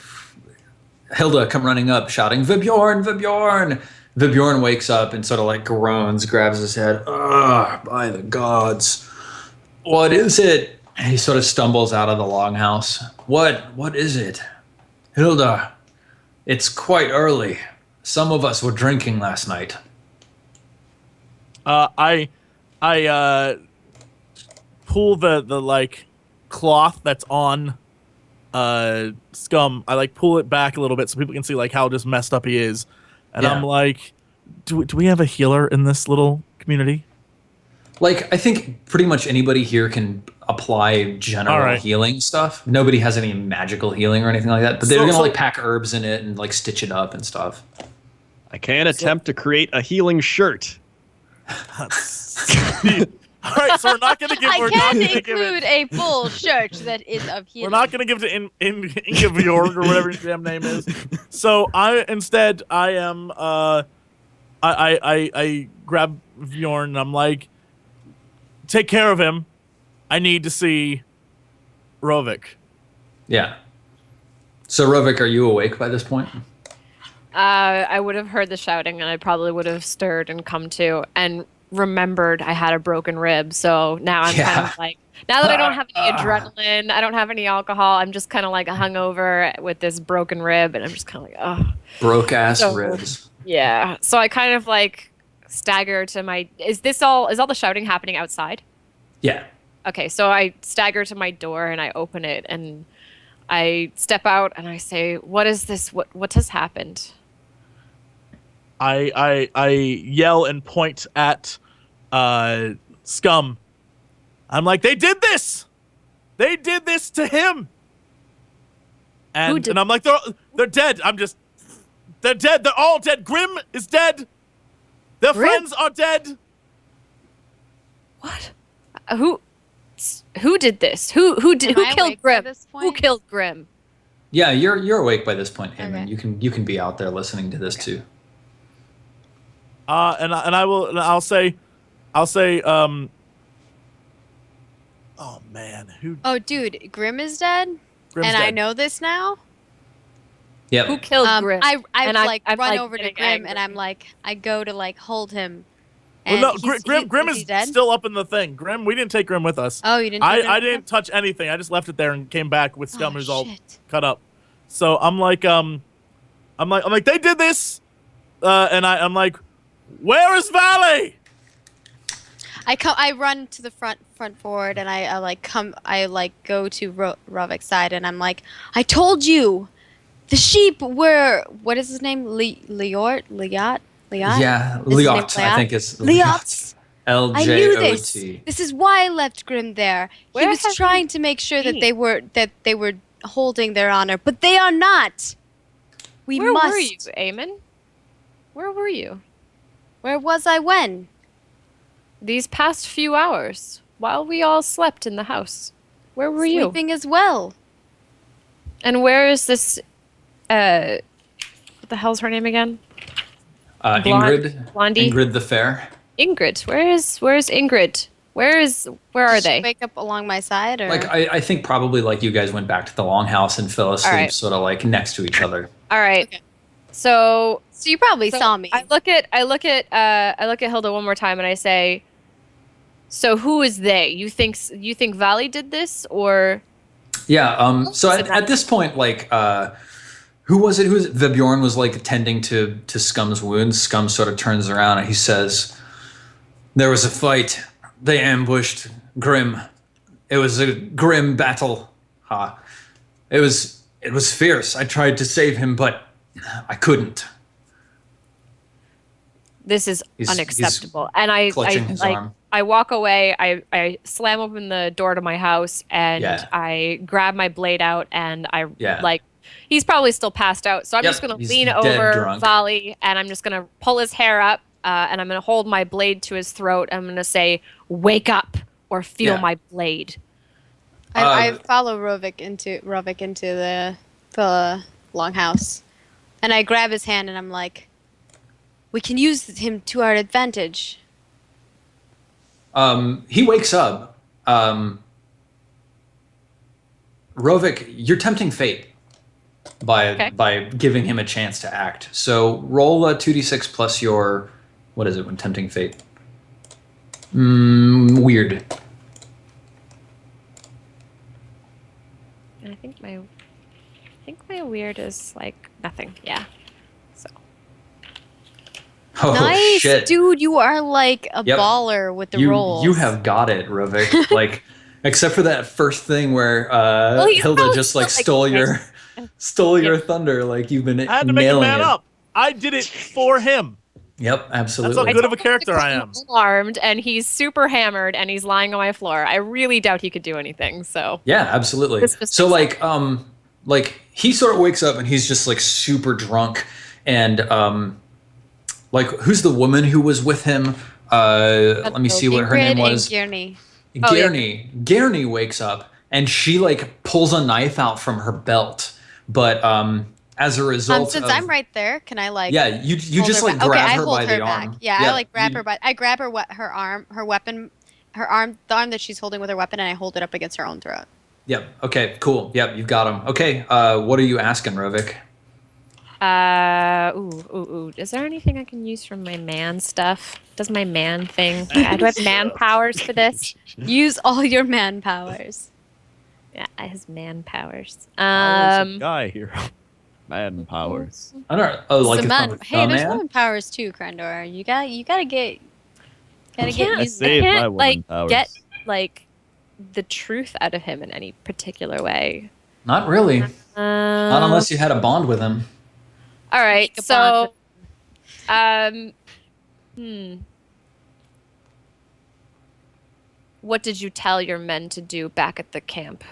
[SPEAKER 2] come running up shouting, Vibjorn, Vibjorn. Vibjorn wakes up and sort of like groans, grabs his head. Ugh, by the gods. What is it? And he sort of stumbles out of the longhouse. What is it? Hilda, it's quite early. Some of us were drinking last night.
[SPEAKER 5] I pull the like cloth that's on Scum. I like pull it back a little bit so people can see like how just messed up he is. And
[SPEAKER 2] Yeah.
[SPEAKER 5] I'm like, do we have a healer in this little community?
[SPEAKER 2] Like, I think pretty much anybody here can apply general
[SPEAKER 5] All right.
[SPEAKER 2] healing stuff. Nobody has any magical healing or anything like that, but they're
[SPEAKER 5] So-
[SPEAKER 2] gonna
[SPEAKER 5] so-
[SPEAKER 2] like pack herbs in it and like stitch it up and stuff.
[SPEAKER 1] I can attempt to create a healing shirt.
[SPEAKER 5] All right, so we're not gonna give.
[SPEAKER 4] I
[SPEAKER 5] We're not
[SPEAKER 4] can
[SPEAKER 5] gonna give
[SPEAKER 4] include
[SPEAKER 5] it.
[SPEAKER 4] a full shirt that is of
[SPEAKER 5] We're
[SPEAKER 4] healing.
[SPEAKER 5] not gonna give it to Ingeborg or whatever his damn name is. So I am I grab Bjorn and I'm like, take care of him. I need to see Rovik.
[SPEAKER 2] Yeah. So Rovik, are you awake by this point?
[SPEAKER 3] I would have heard the shouting, and I probably would have stirred and come to, and remembered I had a broken rib. So now I'm kind of like, now that I don't have any adrenaline, I don't have any alcohol, I'm just kind of like hungover with this broken rib, and I'm just kind of like, oh.
[SPEAKER 2] Broke ass
[SPEAKER 3] So-
[SPEAKER 2] ribs.
[SPEAKER 3] Yeah. So I kind of like stagger to my. Is all the shouting happening outside?
[SPEAKER 2] Yeah.
[SPEAKER 3] Okay. So I stagger to my door and I open it and I step out and I say, "What is this? What has happened?"
[SPEAKER 5] I yell and point at Scum. I'm like, they did this! They did this to him!
[SPEAKER 3] Who
[SPEAKER 5] And
[SPEAKER 3] did-
[SPEAKER 5] I'm like, they're dead. They're dead. They're all dead. Grim is dead. Their
[SPEAKER 3] Grim?
[SPEAKER 5] friends are dead.
[SPEAKER 3] What? Who did this? Who
[SPEAKER 4] Am I
[SPEAKER 3] killed
[SPEAKER 4] awake by
[SPEAKER 3] Grim?
[SPEAKER 4] this
[SPEAKER 3] Who
[SPEAKER 4] point?
[SPEAKER 3] killed Grim?
[SPEAKER 2] Yeah, you're awake by this point, Eamon.
[SPEAKER 4] Okay.
[SPEAKER 2] You can be out there listening to this too.
[SPEAKER 5] I'll say, oh man, who?
[SPEAKER 4] Oh, dude, Grim is dead,
[SPEAKER 5] Grim's
[SPEAKER 4] and I
[SPEAKER 5] dead.
[SPEAKER 4] know this now.
[SPEAKER 2] Yep.
[SPEAKER 3] Who killed Grim?
[SPEAKER 4] I
[SPEAKER 3] And
[SPEAKER 4] like
[SPEAKER 3] I'm,
[SPEAKER 4] run
[SPEAKER 3] like,
[SPEAKER 4] over to
[SPEAKER 3] getting
[SPEAKER 4] Grim, and
[SPEAKER 3] angry.
[SPEAKER 4] I'm like, I go to like hold him.
[SPEAKER 5] Well,
[SPEAKER 4] And
[SPEAKER 5] no,
[SPEAKER 4] he's-
[SPEAKER 5] Grim
[SPEAKER 4] is
[SPEAKER 5] is
[SPEAKER 4] he dead?
[SPEAKER 5] still up in the thing. Grim, we didn't take Grim with us.
[SPEAKER 4] Oh, you didn't. take Grim
[SPEAKER 5] I
[SPEAKER 4] with
[SPEAKER 5] didn't
[SPEAKER 4] him?
[SPEAKER 5] touch anything. I just left it there and came back with Scum,
[SPEAKER 4] Oh,
[SPEAKER 5] who's all
[SPEAKER 4] shit.
[SPEAKER 5] cut up. So I'm like, they did this, and I'm like, where is Valley?
[SPEAKER 4] I run to the front forward, and I go to Rovik's side, and I'm like, I told you, the sheep were, what is his name? Liot?
[SPEAKER 2] Yeah,
[SPEAKER 4] Is his name
[SPEAKER 2] Liot, I think it's
[SPEAKER 4] Liot. I knew this.
[SPEAKER 2] LJOT.
[SPEAKER 4] This is why I left Grim there. He
[SPEAKER 3] Where
[SPEAKER 4] was
[SPEAKER 3] have
[SPEAKER 4] trying
[SPEAKER 3] you
[SPEAKER 4] to make sure that
[SPEAKER 3] been?
[SPEAKER 4] they were holding their honor, but they are not. We
[SPEAKER 3] Where
[SPEAKER 4] must.
[SPEAKER 3] were you, Eamon? Where were you?
[SPEAKER 4] Where was I when?
[SPEAKER 3] These past few hours, while we all slept in the house. Where were you?
[SPEAKER 4] Sleeping as well.
[SPEAKER 3] And where is this? What the hell's her name again?
[SPEAKER 2] Ingrid.
[SPEAKER 3] Blondie?
[SPEAKER 2] Ingrid the Fair.
[SPEAKER 3] Ingrid. Where's Ingrid? Where are
[SPEAKER 4] Did she
[SPEAKER 3] they?
[SPEAKER 4] wake up along my side, or
[SPEAKER 2] Like I think probably like you guys went back to the longhouse and fell asleep,
[SPEAKER 3] right.
[SPEAKER 2] sort of like next to each other.
[SPEAKER 3] All right.
[SPEAKER 4] Okay.
[SPEAKER 3] So
[SPEAKER 4] so you probably saw me.
[SPEAKER 3] I look at Hilda one more time and I say, "So who is they? You think Valley did this, or?"
[SPEAKER 2] Yeah. So at this point, like, who was it? Vibjorn was like tending to Scum's wounds. Scum sort of turns around and he says, "There was a fight. They ambushed Grim. It was a grim battle. It was fierce. I tried to save him, but I couldn't."
[SPEAKER 3] This is
[SPEAKER 2] He's
[SPEAKER 3] unacceptable. And I
[SPEAKER 2] clutching his arm.
[SPEAKER 3] I walk away. I slam open the door to my house and
[SPEAKER 2] Yeah.
[SPEAKER 3] I grab my blade out and
[SPEAKER 2] Yeah.
[SPEAKER 3] like he's probably still passed out. So I'm
[SPEAKER 2] Yep,
[SPEAKER 3] just gonna
[SPEAKER 2] he's
[SPEAKER 3] lean
[SPEAKER 2] dead
[SPEAKER 3] over
[SPEAKER 2] drunk.
[SPEAKER 3] Valley and I'm just gonna pull his hair up and I'm gonna hold my blade to his throat. I'm gonna say, "Wake up or feel
[SPEAKER 2] Yeah.
[SPEAKER 3] my blade."
[SPEAKER 4] I follow Rovik into the longhouse, and I grab his hand and I'm like, "We can use him to our advantage."
[SPEAKER 2] He wakes up. Rovik, you're tempting fate by giving him a chance to act. So roll a 2d6 plus your, what is it when tempting fate? Weird.
[SPEAKER 3] And I think my weird is like nothing. Yeah. So
[SPEAKER 2] Oh
[SPEAKER 4] Nice,
[SPEAKER 2] shit.
[SPEAKER 4] dude! You are like a
[SPEAKER 2] Yep.
[SPEAKER 4] baller with the
[SPEAKER 2] you,
[SPEAKER 4] rolls.
[SPEAKER 2] You have got it, Rovik. Like, except for that first thing where
[SPEAKER 3] he's
[SPEAKER 2] Hilda
[SPEAKER 3] probably
[SPEAKER 2] just like
[SPEAKER 3] still, like,
[SPEAKER 2] stole your thunder. Like you've been
[SPEAKER 5] I had to make a
[SPEAKER 2] nailing
[SPEAKER 5] man
[SPEAKER 2] it.
[SPEAKER 5] up. I did it for him.
[SPEAKER 2] Yep, absolutely.
[SPEAKER 5] That's how good of a character I am.
[SPEAKER 3] Alarmed, and he's super hammered, and he's lying on my floor. I really doubt he could do anything. So
[SPEAKER 2] Yeah, absolutely.
[SPEAKER 3] This just
[SPEAKER 2] So
[SPEAKER 3] makes
[SPEAKER 2] like he sort of wakes up and he's just like super drunk and like who's the woman who was with him? Let me see what her name
[SPEAKER 4] Ingrid
[SPEAKER 2] was.
[SPEAKER 4] and Gurney.
[SPEAKER 3] Oh, yeah.
[SPEAKER 2] Gurney wakes up and she like pulls a knife out from her belt, but as a result
[SPEAKER 4] Since
[SPEAKER 2] of,
[SPEAKER 4] I'm right there, can I like?
[SPEAKER 2] yeah, you
[SPEAKER 4] hold
[SPEAKER 2] just
[SPEAKER 4] her
[SPEAKER 2] like
[SPEAKER 4] back? Okay,
[SPEAKER 2] grab
[SPEAKER 4] I
[SPEAKER 2] her
[SPEAKER 4] hold
[SPEAKER 2] by
[SPEAKER 4] her
[SPEAKER 2] the
[SPEAKER 4] back.
[SPEAKER 2] arm.
[SPEAKER 4] Yeah, I like grab
[SPEAKER 2] you-
[SPEAKER 4] her by. I grab her her arm, her weapon, her arm, the arm that she's holding with her weapon, and I hold it up against her own throat.
[SPEAKER 2] Yep. Okay. Cool. Yep. You've got him. Okay. What are you asking, Rovik?
[SPEAKER 3] ooh. Is there anything I can use from my man stuff? Does my man thing? Do I have man powers for this?
[SPEAKER 4] Use all your man powers.
[SPEAKER 3] Yeah, I has man powers.
[SPEAKER 1] Guy here. Man powers.
[SPEAKER 2] I don't know. Oh, like
[SPEAKER 4] So
[SPEAKER 2] a
[SPEAKER 4] man, hey, there's
[SPEAKER 2] man?
[SPEAKER 4] woman powers too, Crendor. You gotta get
[SPEAKER 3] I
[SPEAKER 4] used.
[SPEAKER 1] saved my
[SPEAKER 3] can't
[SPEAKER 1] woman
[SPEAKER 3] like
[SPEAKER 1] powers.
[SPEAKER 3] get like the truth out of him in any particular way.
[SPEAKER 2] Not really. Not unless you had a bond with him.
[SPEAKER 3] All right,
[SPEAKER 4] Make a bond
[SPEAKER 3] so, what did you tell your men to do back at the camp?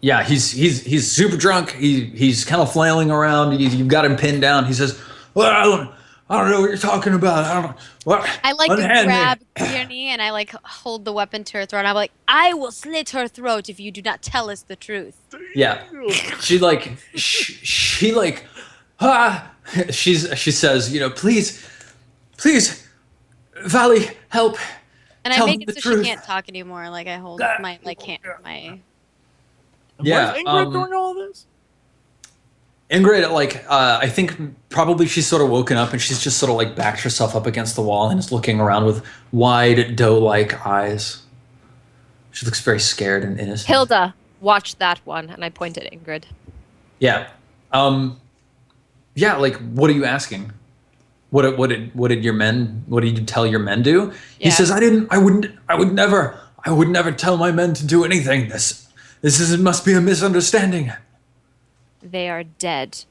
[SPEAKER 2] Yeah, he's super drunk. He's kind of flailing around. You've got him pinned down. He says, "Well, I don't know what you're talking about. I don't know. What?
[SPEAKER 4] I like
[SPEAKER 2] Unhand me."
[SPEAKER 4] grab Tierney and I like hold the weapon to her throat. I'm like, I will slit her throat if you do not tell us the truth.
[SPEAKER 2] Yeah. She like, she like, ah. She says, you know, please, Valley, help.
[SPEAKER 4] And
[SPEAKER 2] Tell
[SPEAKER 4] I make
[SPEAKER 2] me
[SPEAKER 4] it
[SPEAKER 2] the
[SPEAKER 4] so
[SPEAKER 2] truth.
[SPEAKER 4] she can't talk anymore. Like I hold my like hand, my.
[SPEAKER 2] Yeah,
[SPEAKER 5] Where's Ingrid during all this?
[SPEAKER 2] Ingrid, like, I think probably she's sort of woken up and she's just sort of like backed herself up against the wall and is looking around with wide doe-like eyes. She looks very scared and innocent.
[SPEAKER 3] Hilda, watch that one, and I point at Ingrid.
[SPEAKER 2] Yeah. Yeah, like, what are you asking? What did you tell your men do? He
[SPEAKER 3] Yeah.
[SPEAKER 2] says, I would never tell my men to do anything. It must be a misunderstanding.
[SPEAKER 3] They are dead.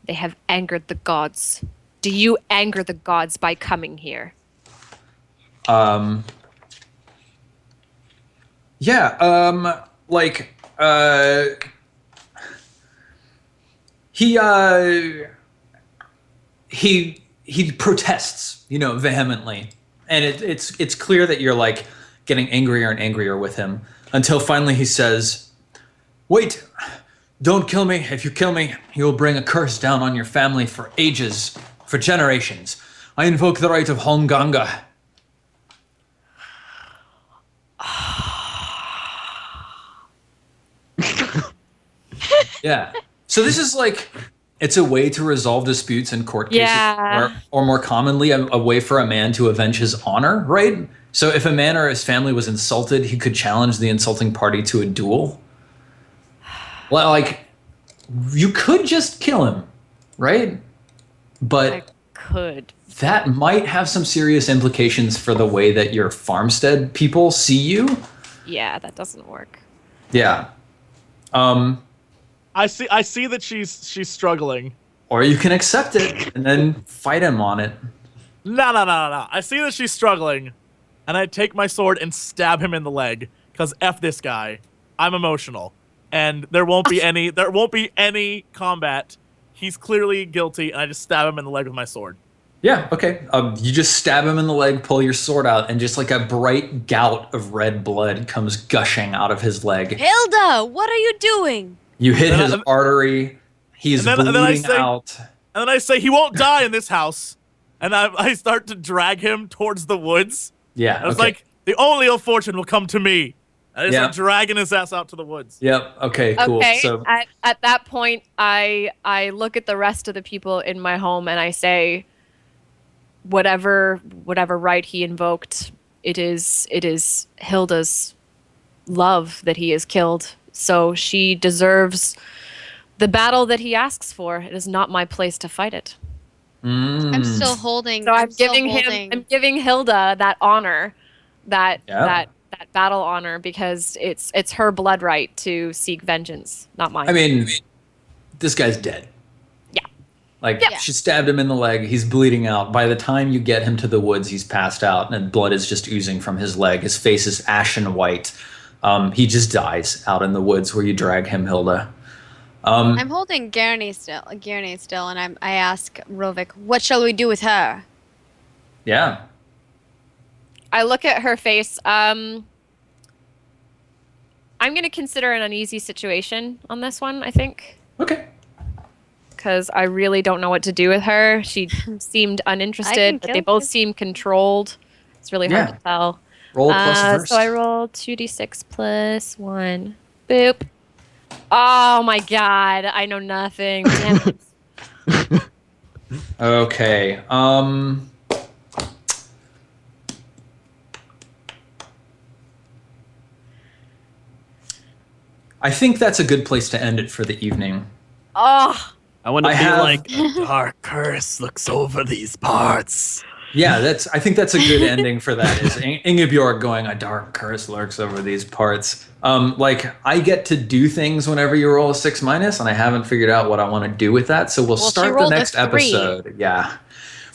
[SPEAKER 3] They have angered the gods. Do you anger the gods by coming here?
[SPEAKER 2] Yeah, he protests, you know, vehemently. And it's clear that you're like getting angrier and angrier with him until finally he says, "Wait, don't kill me. If you kill me, you will bring a curse down on your family for ages, for generations. I invoke the right of Holmganga." Yeah. So this is like, it's a way to resolve disputes in court cases,
[SPEAKER 3] Yeah.
[SPEAKER 2] or more commonly, a way for a man to avenge his honor, right? So if a man or his family was insulted, he could challenge the insulting party to a duel. Well, like, you could just kill him, right? But
[SPEAKER 3] I could.
[SPEAKER 2] that might have some serious implications for the way that your farmstead people see you.
[SPEAKER 3] Yeah, that doesn't work.
[SPEAKER 2] Yeah.
[SPEAKER 5] I see that she's struggling.
[SPEAKER 2] Or you can accept it and then fight him on it.
[SPEAKER 5] No. I see that she's struggling, and I take my sword and stab him in the leg. Cause F this guy. I'm emotional, and there won't be any combat. He's clearly guilty, and I just stab him in the leg with my sword.
[SPEAKER 2] Yeah, okay. You just stab him in the leg, pull your sword out, and just like a bright gout of red blood comes gushing out of his leg.
[SPEAKER 4] Hilda, what are you doing?
[SPEAKER 2] You hit his artery. He's bleeding out.
[SPEAKER 5] And then I say, he won't die in this house. And I start to drag him towards the woods.
[SPEAKER 2] Yeah,
[SPEAKER 5] I was like, the only ill fortune will come to me. And I start dragging his ass out to the woods.
[SPEAKER 2] Yep, okay, cool.
[SPEAKER 3] Okay,
[SPEAKER 2] So
[SPEAKER 3] at that point, I look at the rest of the people in my home and I say, whatever right he invoked, it is Hilda's love that he has killed. So she deserves the battle that he asks for. It is not my place to fight it.
[SPEAKER 4] I'm still holding.
[SPEAKER 3] So I'm
[SPEAKER 4] still
[SPEAKER 3] giving
[SPEAKER 4] holding.
[SPEAKER 3] I'm giving Hilda that honor, that
[SPEAKER 2] Yeah.
[SPEAKER 3] that battle honor, because it's her blood right to seek vengeance, not mine.
[SPEAKER 2] I mean, this guy's dead.
[SPEAKER 3] Yeah.
[SPEAKER 2] Like,
[SPEAKER 4] Yeah.
[SPEAKER 2] she stabbed him in the leg. He's bleeding out. By the time you get him to the woods, he's passed out, and blood is just oozing from his leg. His face is ashen white. He just dies out in the woods where you drag him, Hilda.
[SPEAKER 4] I'm holding Gurney still, and I ask Rovik, what shall we do with her?
[SPEAKER 2] Yeah.
[SPEAKER 3] I look at her face. I'm going to consider an uneasy situation on this one, I think,
[SPEAKER 2] Okay.
[SPEAKER 3] because I really don't know what to do with her. She seemed uninterested, but they
[SPEAKER 4] kill
[SPEAKER 3] both
[SPEAKER 4] her.
[SPEAKER 3] seem controlled. It's really hard
[SPEAKER 2] Yeah.
[SPEAKER 3] to tell.
[SPEAKER 2] Roll plus verse.
[SPEAKER 3] So I roll 2d6 plus 1. Boop. Oh my god, I know nothing. Damn it.
[SPEAKER 2] Okay. I think that's a good place to end it for the evening.
[SPEAKER 3] Oh,
[SPEAKER 1] I want to
[SPEAKER 2] I
[SPEAKER 1] be
[SPEAKER 2] have-
[SPEAKER 1] like, a dark curse looks over these parts.
[SPEAKER 2] Yeah, I think that's a good ending for that. Is Ingeborg going, a dark curse lurks over these parts. Like, I get to do things whenever you roll a 6-, and I haven't figured out what I want to do with that. So we'll
[SPEAKER 4] Well, she
[SPEAKER 2] start the
[SPEAKER 4] rolled a
[SPEAKER 2] next
[SPEAKER 4] 3.
[SPEAKER 2] episode. Yeah.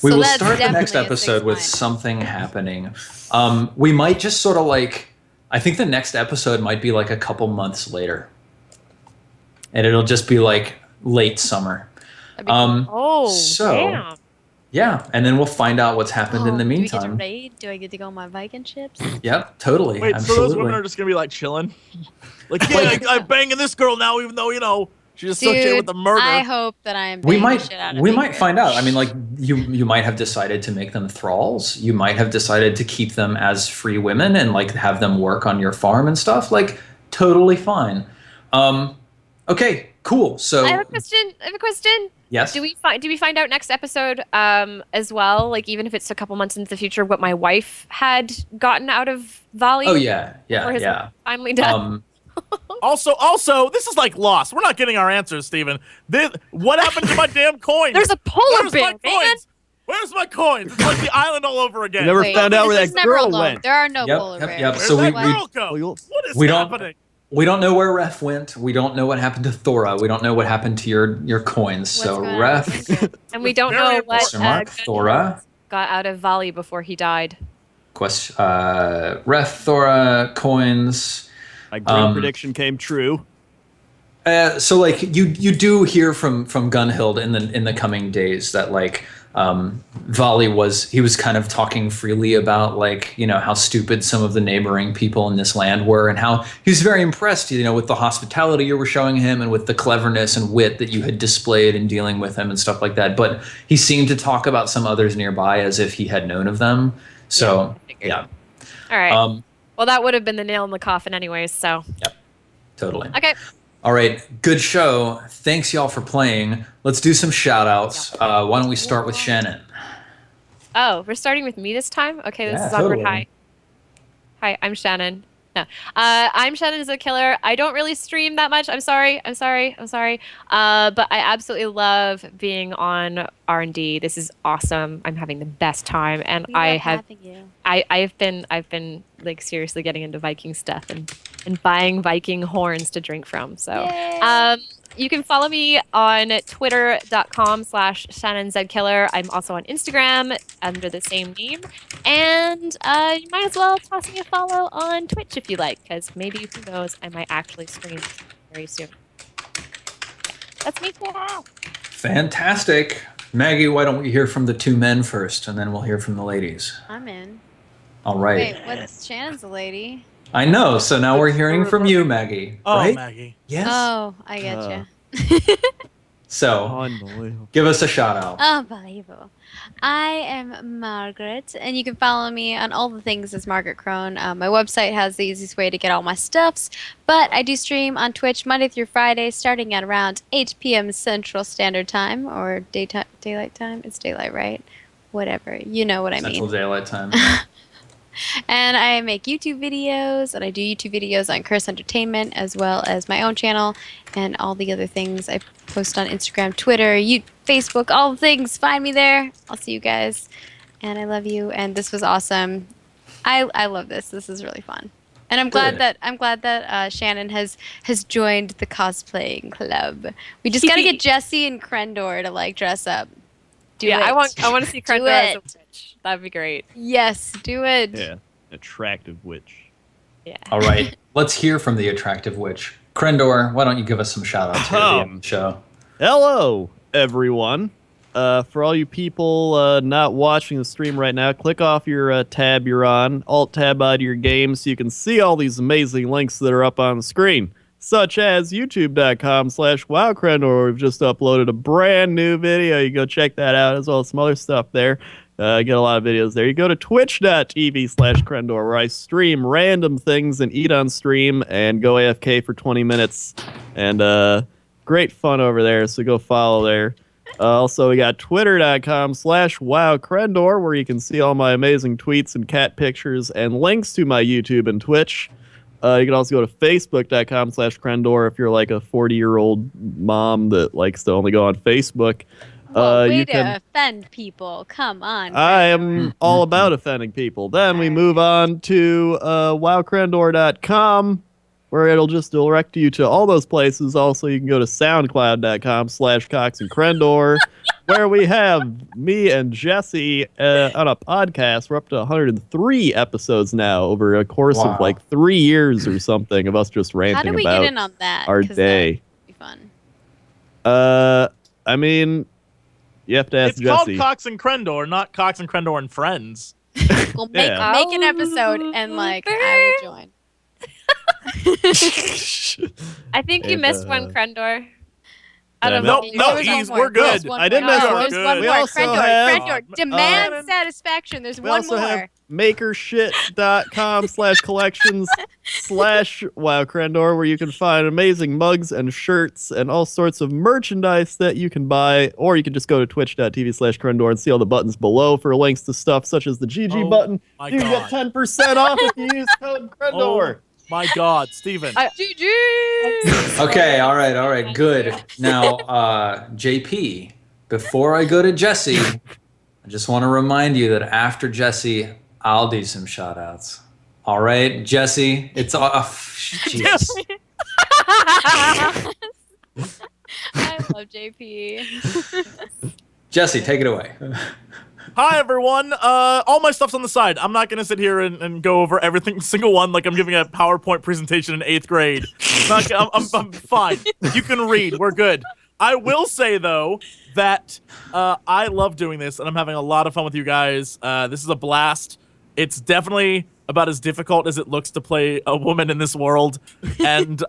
[SPEAKER 2] We
[SPEAKER 4] So
[SPEAKER 2] will
[SPEAKER 4] that's
[SPEAKER 2] start the next
[SPEAKER 4] definitely a
[SPEAKER 2] episode with
[SPEAKER 4] 6-.
[SPEAKER 2] something happening. We might just sort of like, I think the next episode might be like a couple months later. And it'll just be like late summer.
[SPEAKER 3] oh,
[SPEAKER 2] so-
[SPEAKER 3] damn.
[SPEAKER 2] Yeah, and then we'll find out what's happened in the
[SPEAKER 4] Do we get to
[SPEAKER 2] meantime.
[SPEAKER 4] raid? Do I get to go on my Viking ships?
[SPEAKER 2] Yep, totally.
[SPEAKER 5] Wait,
[SPEAKER 2] absolutely.
[SPEAKER 5] so those women are just gonna be like chilling? Like, yeah, I'm banging this girl now, even though, you know, she's associated with the murder.
[SPEAKER 4] I hope that I am
[SPEAKER 2] we
[SPEAKER 4] banging
[SPEAKER 2] might
[SPEAKER 4] the shit out of
[SPEAKER 2] we
[SPEAKER 4] you.
[SPEAKER 2] might find out. I mean, like you might have decided to make them thralls. You might have decided to keep them as free women and like have them work on your farm and stuff. Like totally fine. Okay, cool. So
[SPEAKER 3] I have a question.
[SPEAKER 2] yes.
[SPEAKER 3] Do we find out next episode as well? Like even if it's a couple months into the future, what my wife had gotten out of Vali?
[SPEAKER 2] Oh yeah,
[SPEAKER 3] before his
[SPEAKER 2] yeah.
[SPEAKER 3] finally done.
[SPEAKER 5] Also, this is like Lost. We're not getting our answers, Steven. What happened to my damn coins?
[SPEAKER 3] There's a polar
[SPEAKER 5] Where's
[SPEAKER 3] bear,
[SPEAKER 5] my
[SPEAKER 3] man.
[SPEAKER 5] coins? Where's my coins? It's like the island all over again.
[SPEAKER 1] Never
[SPEAKER 4] Wait,
[SPEAKER 1] found out where
[SPEAKER 4] this
[SPEAKER 1] that
[SPEAKER 4] is never
[SPEAKER 1] girl
[SPEAKER 4] alone.
[SPEAKER 1] went.
[SPEAKER 4] There are no
[SPEAKER 2] Yep,
[SPEAKER 4] polar
[SPEAKER 2] yep,
[SPEAKER 4] bears.
[SPEAKER 2] yep.
[SPEAKER 5] Where'd
[SPEAKER 2] So
[SPEAKER 5] that
[SPEAKER 2] we
[SPEAKER 5] girl go?
[SPEAKER 1] we-
[SPEAKER 5] What is
[SPEAKER 2] we don't-
[SPEAKER 5] happening?
[SPEAKER 2] We don't know where Ref went. We don't know what happened to Thora. We don't know what happened to your coins.
[SPEAKER 4] What's
[SPEAKER 2] So
[SPEAKER 4] going on
[SPEAKER 2] Ref,
[SPEAKER 4] with Winter?
[SPEAKER 3] And we don't
[SPEAKER 5] Very
[SPEAKER 3] know what
[SPEAKER 2] question mark, Thora.
[SPEAKER 3] got out of Vali before he died.
[SPEAKER 2] Ref, Thora, coins.
[SPEAKER 1] My green prediction came true.
[SPEAKER 2] So like you do hear from Gunhild in the coming days that like Vali was kind of talking freely about like, you know, how stupid some of the neighboring people in this land were and how he was very impressed, you know, with the hospitality you were showing him and with the cleverness and wit that you had displayed in dealing with him and stuff like that. But he seemed to talk about some others nearby as if he had known of them. So
[SPEAKER 3] I figured.
[SPEAKER 2] yeah.
[SPEAKER 3] All right. Well, that would have been the nail in the coffin anyways, so.
[SPEAKER 2] Yep. Totally.
[SPEAKER 3] Okay.
[SPEAKER 2] All right, good show. Thanks, y'all, for playing. Let's do some shout-outs. Why don't we start with Shannon?
[SPEAKER 3] Oh, we're starting with me this time? Okay, this
[SPEAKER 2] Yeah,
[SPEAKER 3] is awkward.
[SPEAKER 2] totally.
[SPEAKER 3] Hi, I'm Shannon. No. I'm ShannonZKiller. I don't really stream that much. I'm sorry. But I absolutely love being on R&D. This is awesome. I'm having the best time. And
[SPEAKER 4] We love having you.
[SPEAKER 3] I've been like seriously getting into Viking stuff and buying Viking horns to drink from. So
[SPEAKER 4] Yay.
[SPEAKER 3] you can follow me on twitter.com/ShannonZKiller. I'm also on Instagram under the same name. And you might as well toss me a follow on Twitch if you like, because maybe, who knows, I might actually stream very soon. That's me.
[SPEAKER 2] Fantastic. Maggie, why don't we hear from the two men first, and then we'll hear from the ladies.
[SPEAKER 4] I'm in.
[SPEAKER 2] All right.
[SPEAKER 4] Wait, what's Shannon's a lady?
[SPEAKER 2] I know, so now we're hearing from you, Maggie.
[SPEAKER 5] Oh,
[SPEAKER 2] right?
[SPEAKER 5] Maggie.
[SPEAKER 2] Yes.
[SPEAKER 4] Oh, I get
[SPEAKER 2] So,
[SPEAKER 1] Unbelievable.
[SPEAKER 2] give us a shout-out.
[SPEAKER 4] Unbelievable. I am Margaret, and you can follow me on all the things as Margaret Crone. My website has the easiest way to get all my stuffs, but I do stream on Twitch Monday through Friday, starting at around 8 p.m. Central Standard Time, or daylight time. It's daylight, right? Whatever. You know what I mean.
[SPEAKER 2] Central Daylight Time.
[SPEAKER 4] And I make YouTube videos, and I do YouTube videos on Curse Entertainment, as well as my own channel, and all the other things I post on Instagram, Twitter, Facebook, all the things. Find me there. I'll see you guys, and I love you. And this was awesome. I love this. This is really fun, and I'm glad that Shannon has joined the cosplaying club. We just gotta get Jesse and Crendor to like dress up. Do it.
[SPEAKER 3] I want to see
[SPEAKER 4] Do
[SPEAKER 3] Crendor as a
[SPEAKER 4] it.
[SPEAKER 3] witch. That'd be great.
[SPEAKER 4] Yes, do it.
[SPEAKER 1] Yeah, attractive witch.
[SPEAKER 3] Yeah.
[SPEAKER 2] All right, let's hear from the attractive witch. Crendor, why don't you give us some shout-outs here at the end of the show?
[SPEAKER 1] Hello, everyone. For all you people not watching the stream right now, click off your tab you're on, Alt-tab out of your game so you can see all these amazing links that are up on the screen, such as youtube.com/wowcrendor. We've just uploaded a brand new video. You go check that out, as well as some other stuff there. I get a lot of videos there. You go to twitch.tv/Crendor, where I stream random things and eat on stream and go AFK for 20 minutes. And great fun over there, so go follow there. Also, we got twitter.com/wowcrendor, where you can see all my amazing tweets and cat pictures and links to my YouTube and Twitch. You can also go to facebook.com/Crendor if you're like a 40-year-old mom that likes to only go on Facebook.
[SPEAKER 4] Well, way
[SPEAKER 1] you
[SPEAKER 4] to
[SPEAKER 1] can-
[SPEAKER 4] offend people. Come on.
[SPEAKER 1] I
[SPEAKER 4] Crendor.
[SPEAKER 1] am all about offending people. Then we move on to wowcrendor.com, where it'll just direct you to all those places. Also, you can go to soundcloud.com/CoxandCrendor, where we have me and Jesse on a podcast. We're up to 103 episodes now over a course
[SPEAKER 2] Wow.
[SPEAKER 1] of like 3 years or something of us just ranting
[SPEAKER 4] How do we
[SPEAKER 1] about
[SPEAKER 4] get in on that?
[SPEAKER 1] our
[SPEAKER 4] 'Cause
[SPEAKER 1] day.
[SPEAKER 4] that'd be fun.
[SPEAKER 1] I mean, You have to ask
[SPEAKER 5] It's
[SPEAKER 1] Jesse.
[SPEAKER 5] called Cox and Crendor, not Cox and Crendor and Friends.
[SPEAKER 4] We'll
[SPEAKER 1] Yeah.
[SPEAKER 4] make an episode and like I will join.
[SPEAKER 3] I think you
[SPEAKER 1] And,
[SPEAKER 3] missed one, Crendor.
[SPEAKER 1] Damn it.
[SPEAKER 5] No,
[SPEAKER 4] There
[SPEAKER 5] no,
[SPEAKER 4] was
[SPEAKER 5] he's,
[SPEAKER 4] one more.
[SPEAKER 5] we're good.
[SPEAKER 4] There's one
[SPEAKER 1] I didn't
[SPEAKER 4] more.
[SPEAKER 1] miss
[SPEAKER 4] No,
[SPEAKER 1] one.
[SPEAKER 4] there's one
[SPEAKER 1] We
[SPEAKER 4] more.
[SPEAKER 1] also
[SPEAKER 4] Crendor,
[SPEAKER 1] have,
[SPEAKER 4] Crendor, demand
[SPEAKER 5] uh,
[SPEAKER 4] satisfaction. There's
[SPEAKER 1] We
[SPEAKER 4] one
[SPEAKER 1] also
[SPEAKER 4] more.
[SPEAKER 1] have makershit.com/collections/wowcrendor, where you can find amazing mugs and shirts and all sorts of merchandise that you can buy, or you can just go to twitch.tv/crendor and see all the buttons below for links to stuff such as the GG
[SPEAKER 5] Oh
[SPEAKER 1] button.
[SPEAKER 5] my
[SPEAKER 1] You can get
[SPEAKER 5] God.
[SPEAKER 1] 10% off if you use code Crendor.
[SPEAKER 5] My God, Steven.
[SPEAKER 3] GG.
[SPEAKER 2] Okay, all right, good. Now, JP, before I go to Jesse, I just want to remind you that after Jesse, I'll do some shout outs. All right, Jesse, it's jeez.
[SPEAKER 4] I love JP.
[SPEAKER 2] Jesse, take it away.
[SPEAKER 5] Hi, everyone. All my stuff's on the side. I'm not going to sit here and go over every single one like I'm giving a PowerPoint presentation in 8th grade. I'm fine. You can read. We're good. I will say, though, that I love doing this, and I'm having a lot of fun with you guys. This is a blast. It's definitely about as difficult as it looks to play a woman in this world. And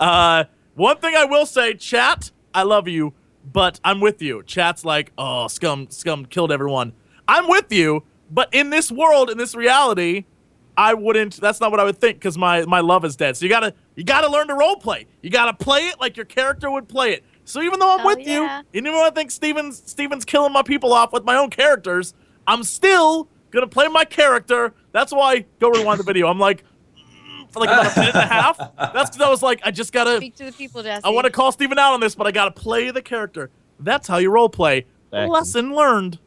[SPEAKER 5] one thing I will say, chat, I love you, but I'm with you. Chat's like, oh, scum killed everyone. I'm with you, but in this world, in this reality, I wouldn't. That's not what I would think, because my love is dead. So you gotta learn to role play. You gotta play it like your character would play it. So even though I'm with you,
[SPEAKER 4] yeah.
[SPEAKER 5] even though I think Steven's killing my people off with my own characters, I'm still gonna play my character. That's why go rewind the video. I'm like, for like about a minute and a half. That's because I was like, I just gotta.
[SPEAKER 4] Speak to the people, Jesse.
[SPEAKER 5] I want to call Steven out on this, but I gotta play the character. That's how you role play.
[SPEAKER 1] Excellent.
[SPEAKER 5] Lesson learned.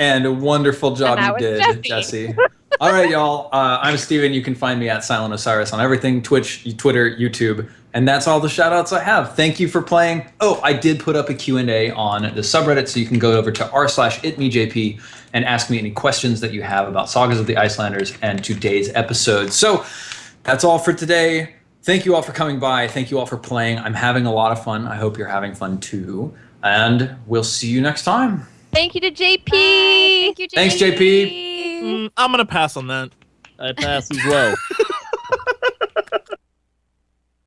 [SPEAKER 2] And a wonderful job
[SPEAKER 3] And
[SPEAKER 2] you
[SPEAKER 3] that
[SPEAKER 2] did,
[SPEAKER 3] was
[SPEAKER 2] Jesse. All right, y'all. I'm Steven. You can find me at Silent Osiris on everything, Twitch, Twitter, YouTube. And that's all the shout-outs I have. Thank you for playing. Oh, I did put up a Q&A on the subreddit, so you can go over to r/itmeJP and ask me any questions that you have about Sagas of the Icelanders and today's episode. So that's all for today. Thank you all for coming by. Thank you all for playing. I'm having a lot of fun. I hope you're having fun too. And we'll see you next time.
[SPEAKER 4] Thank you to JP. Thank you, JP.
[SPEAKER 2] Thanks, JP.
[SPEAKER 5] I'm gonna pass on that.
[SPEAKER 1] I pass as well.